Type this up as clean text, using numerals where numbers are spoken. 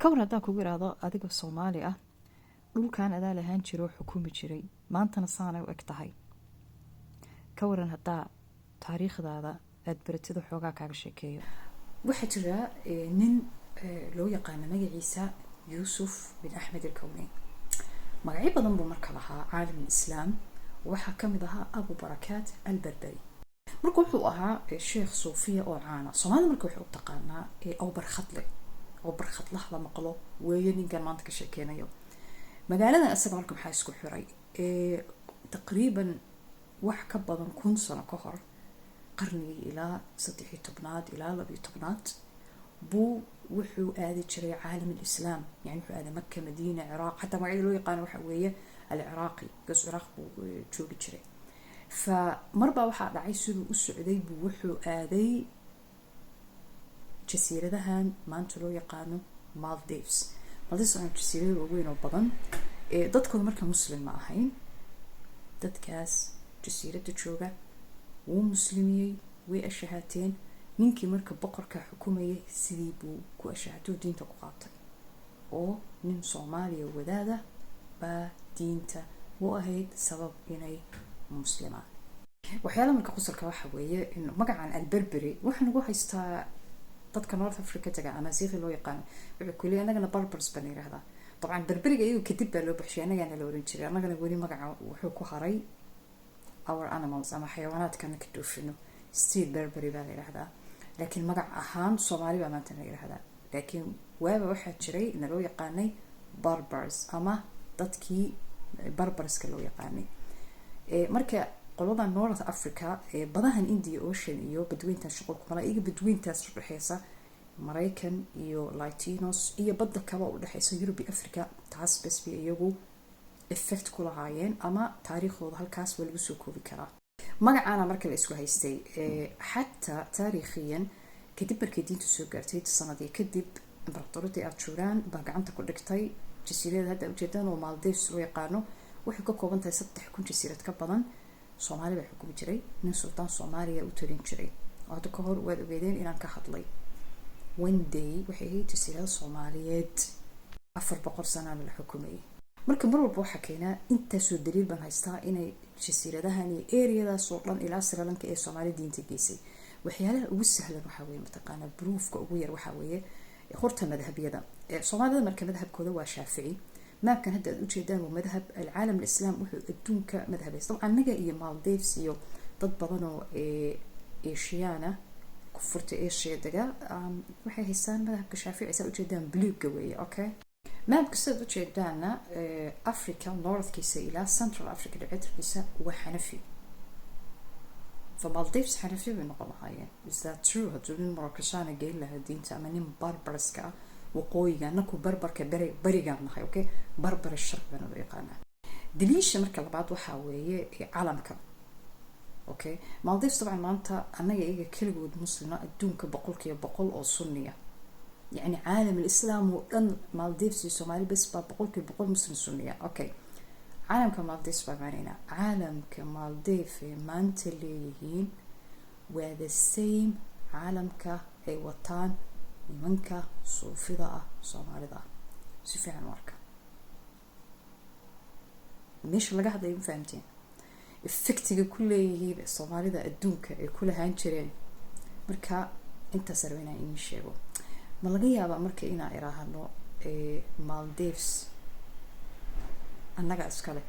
كون هدا kugu iraado adiga Soomaali ah dhulkan adaa lahaan jiro xukumi jiray maantana saanay u eg tahay ka waran hadaa taariikhdaada aad baratida xoogaa kaaga sheekeeyo. waxaa jira nin loo yaqaano magaciisa Yuusuf bin Axmed al-Kawni. magacyo badan buu marka lahaa caalam islaam. waxaa kamid ahaa Abu Barakaat al-Barbari. marka wuxuu ahaa sheekh suufiya oo caana. Soomaalida marka waxay u taqaanaa Abu Barkhatle. Abu Barkhatle la maqlo weeye ninkan maanta ka sheekeynayo. magaaladan asaga marka maxaa isku xiray taqriiban wax ka badan 1000 sano ka hor qarnigii ilaa 13aad ilaa 12aad buu wuxuu aadi jiray caalam islaam. yani wuxuu aaday Makka, Madiina, Ciraaq. xataa magacyada loo yaqaan waxa weeye al-Ciraaqi. gas Ciraaq buu joogi jiray. fa marba waxaa dhacay siduu u socday buu wuxuu aaday jasiiradahan maanta loo yaqaano Maldives. Maldives waa jasiirado weyn oo badan. dadkooda marka muslim ma ahayn. dadkaas jasiirada jooga wuu muslimiyey, way ashahaateen. ninkii marka boqorka xukumayay sidii buu ku ashahaato diinta ku qaatay. oo nin Soomaaliya wadaada baa diinta u ahayd sabab inay muslimaan. waxyaalaha marka qosolka waxa weeye in magacan al-Barbari waxa lagu haystaa dadka North Africa taga ama Asiya loo yaqaan. wuxuu kulay anagana Berbers baan yiraahdaa. طبعا berberiga iyagu kadib baa loo baxshay anagana la oran jiray. anagana wali magaca wuxuu ku haray our animals ama xayawaanaadkana ka doofino still Berberi baa la yiraahdaa. laakiin magac ahaan Soomaali baa maanta la yiraahdaa. laakiin waaba waxaa jiray in loo yaqaanay Berbers ama dadkii Berberska loo yaqaanay. marka qolada North Africa badahan India Ocean iyo badweynta shuqul kuma iga badweyntaas u dhaxaysa Mareykan iyo Latinos iyo badda kale u dhaxaysa Europe iyo Africa. taas bas bi iyagu effect ku lahaayeen ama taariikhdooda halkaas waa lagu soo koobi karaa. magacaana marka la isku haystay xataa taariikhiyan kadib markay diintu soo gaartay sanadii kadib imbaratooriyadda Arjuran baa gacanta ku dhigtay jasiiradaha hadda ujeedaan oo Maldives loo yaqaano. waxay ka kooban tahay 3,000 jasiirad ka badan. Soomaali baa xukumi jiray. nin sultaan Soomaaliya u talin jiray. hadda ka hor waad ogeedeen inaan ka hadlay. one day waxay ahayd jasiirada Soomaaliyeed 400 sano la xukumayay. marka mar walba waxa keenaa inta soo daliil baan haystaa inay jasiiradahan iyo areadaas oo dhan ilaa Sri Lanka ee Soomaali diinta geysay. waxyaalaha ugu sahlan waxa weeye mataqaana proofka ugu yar waxa weeye horta madhabiyada. Soomaalida marka madhabkooda waa Shaafici. maabkan hadda aad u jeedaan waa madhab al-caalam al-islaam wuxuu adduunka madhabaysta. anaga iyo Maldives iyo dad badan oo Asiana kufurta Asia daga waxay haystaan madhabka Shaafici. saa u jeedaan buluuga weeye. okay maabka sida u jeedaana Africa Northkiisa ilaa Central Africa dhinaciisa waa Xanafi. fa Maldives Xanafi bay noqon lahaayeen. is that true? hadduu nin Marokashana geyn lahaa diinta ama nin Barbarska ah waqooyiga anaku barbarka barigaan nahay. okay barbar sharqana loo yaqaanaa. daliisha marka labaad waxa weeye caalamka. okay Maldives طبعا maanta anaga iyaga kaligood muslima adduunka 100% oo sunniya. يعني عالم الإسلام ودن مالديفز وسومالي بس بقول مسلم سنية. أوكي عالم كمالديفز بمعنى عالم كمالديف ما أنت اللي يهين وهذا same عالم كأي وطن يمنك صوفي ضاء سومالي ضاء سيفي عن وركة مش لقى حدا يفهمتين effectiga kulleeyihiin Soomaalida adduunka ee kula haan jireen. marka inta sarweyna in sheego ma laga yaabaa marka inaan iraahdo Maldives annaga iskale